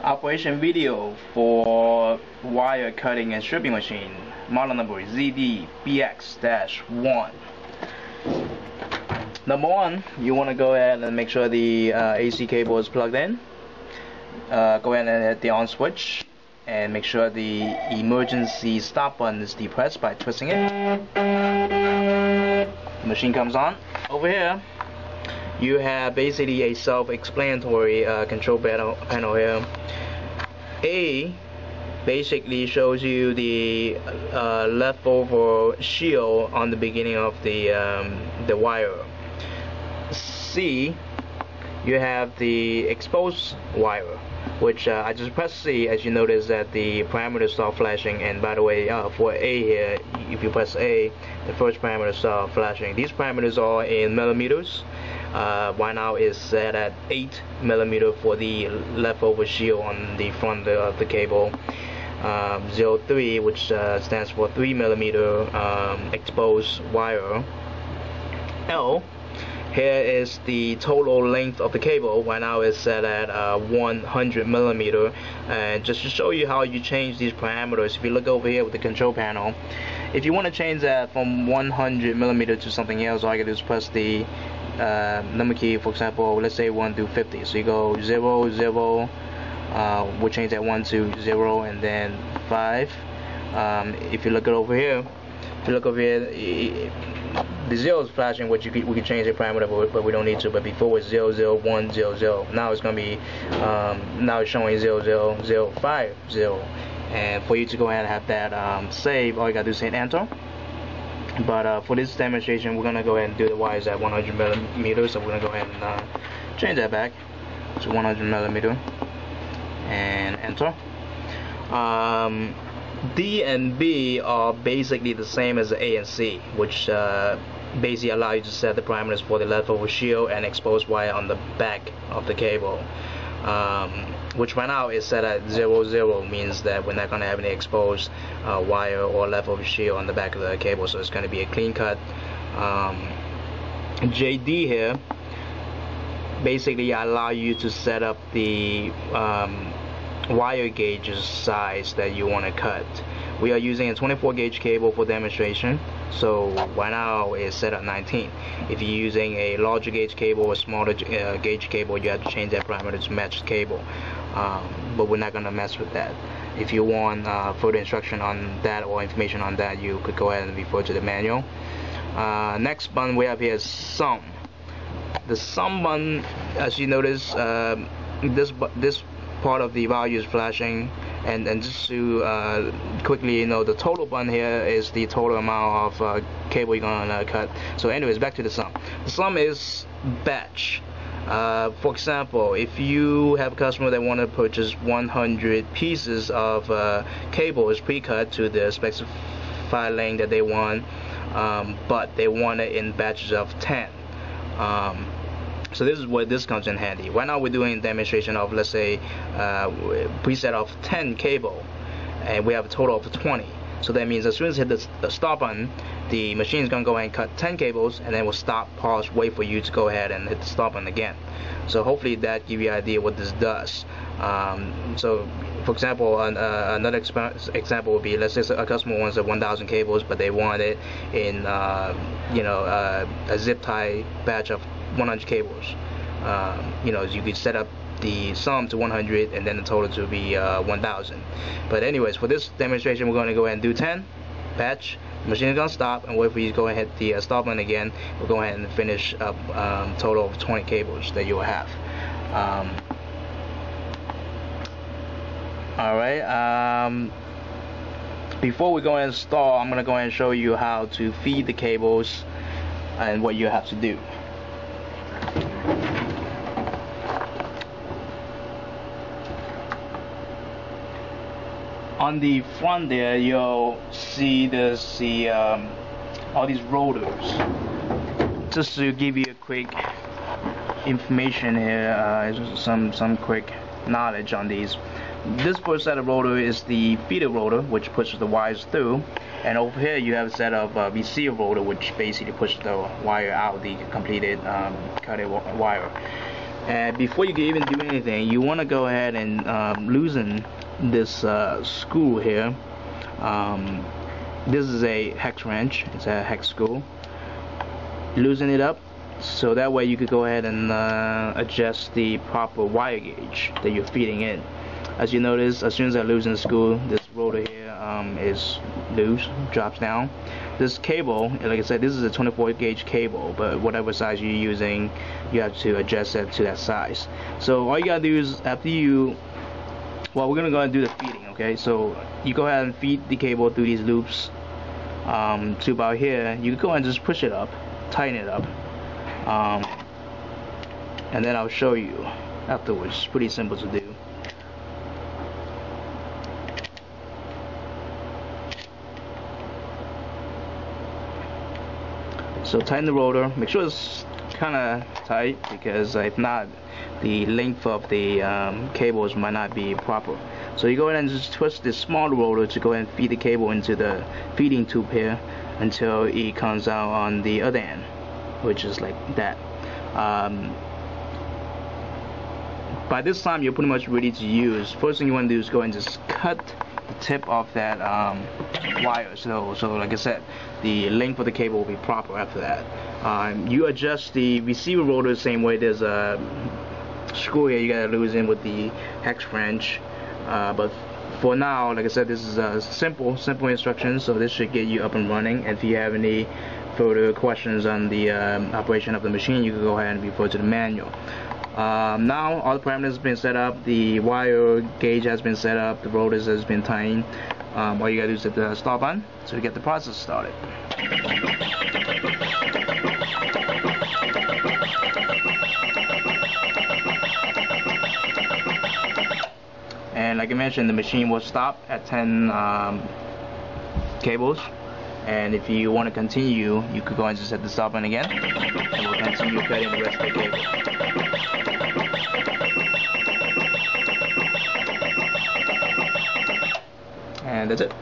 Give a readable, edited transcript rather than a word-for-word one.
Operation video for wire cutting and stripping machine. Model number is Zdbx-1. Number one, you want to go ahead and make sure the AC cable is plugged in. Go ahead and hit the on switch and make sure the emergency stop button is depressed by twisting it. The machine comes on. Over here you have basically a self-explanatory control panel here. A basically shows you the leftover shield on the beginning of the wire. C, you have the exposed wire, which I just pressed C. As you notice that the parameters start flashing. And by the way, for A here, if you press A, the first parameter start flashing. These parameters are in millimeters. Right now is set at 8 millimeter for the leftover shield on the front of the cable. 03, which stands for 3 millimeter exposed wire. L, here is the total length of the cable. Right now is set at 100 millimeter. And just to show you how you change these parameters, if you look over here with the control panel, if you want to change that from 100 millimeter to something else, all you gotta do is press the number key. For example, let's say 1 through 50. So you go 0, 0. We'll change that 1 to 0, and then 5. If you look over here, the 0 is flashing, which we can change the parameter, but we don't need to. But before it was 0, 0, 1, 0, 0. Now it's gonna be now it's showing 0, 0, 0, 5, 0. And for you to go ahead and have that save, all you gotta do is hit enter. But for this demonstration, we're gonna go ahead and do the wires at 100 millimeters. So we're gonna go ahead and change that back to 100 millimeter and enter. D and B are basically the same as the A and C, which basically allow you to set the parameters for the leftover shield and exposed wire on the back of the cable, which right now is set at 0, 0, means that we're not going to have any exposed wire or leftover shield on the back of the cable, so it's going to be a clean cut. JD here basically allow you to set up the wire gauges size that you want to cut. We are using a 24 gauge cable for demonstration, so right now it's set at 19. If you're using a larger gauge cable or smaller gauge cable, you have to change that parameter to match the cable, but we're not going to mess with that. If you want further instruction on that or information on that, you could go ahead and refer to the manual. Next button we have here is sum. The sum button, as you notice, this part of the value is flashing, and just to quickly, the total button here is the total amount of cable you're gonna cut. So anyways, back to the sum. The sum is batch. For example, if you have a customer that want to purchase 100 pieces of cables pre-cut to the specified length that they want, but they want it in batches of 10. So this is where this comes in handy. Right now we're doing a demonstration of, let's say, preset of 10 cable, and we have a total of 20. So that means as soon as you hit the stop button, the machine is going to go ahead and cut 10 cables, and then we'll stop, pause, wait for you to go ahead and hit the stop button again. So hopefully that gives you an idea what this does. So for example, another example would be, let's say a customer wants 1,000 cables, but they want it in a zip tie batch of 100 cables. You could set up the sum to 100 and then the total to be 1,000. But anyways, for this demonstration, we're going to go ahead and do 10 batch. The machine is going to stop and wait for you to go ahead and hit the stop button again. We'll go ahead and finish up total of 20 cables that you will have. Alright, before we go ahead and start, I'm going to go ahead and show you how to feed the cables and what you have to do. On the front there, you'll see all these rotors. Just to give you a quick information here, some quick knowledge on these. This first set of rotor is the feeder rotor, which pushes the wires through, and over here you have a set of receiver rotor, which basically pushes the wire out, the completed cutted wire. And before you can even do anything, you want to go ahead and loosen this screw here. This is a hex wrench. It's a hex screw. Loosen it up so that way you could go ahead and adjust the proper wire gauge that you're feeding in. As you notice, as soon as I loosen the screw, this rotor here is loose, drops down. This cable, like I said, this is a 24 gauge cable, but whatever size you're using, you have to adjust it to that size. So all you gotta do is, after you, well, we're gonna go ahead and do the feeding, okay? So you go ahead and feed the cable through these loops to about here. You can go ahead and just push it up, tighten it up, and then I'll show you afterwards. It's pretty simple to do. So tighten the rotor, make sure it's kind of tight, because if not, the length of the cables might not be proper. So you go ahead and just twist this small rotor to go ahead and feed the cable into the feeding tube here until it comes out on the other end, which is like that. By this time you're pretty much ready to use. First thing you want to do is go ahead and just cut the tip of that wire, so like I said, the length of the cable will be proper after that. You adjust the receiver rotor the same way. There's a screw here you gotta loosen with the hex wrench, but for now, like I said, this is simple instructions, so this should get you up and running. And if you have any further questions on the operation of the machine, you can go ahead and refer to the manual. Now all the parameters have been set up, the wire gauge has been set up, the rotors has been tightened. All you gotta do is hit the start button to get the process started. And like I mentioned, the machine will stop at 10 cables. And if you want to continue, you could go and just hit the stop button again, and we'll continue cutting the rest of the cable. And that's it.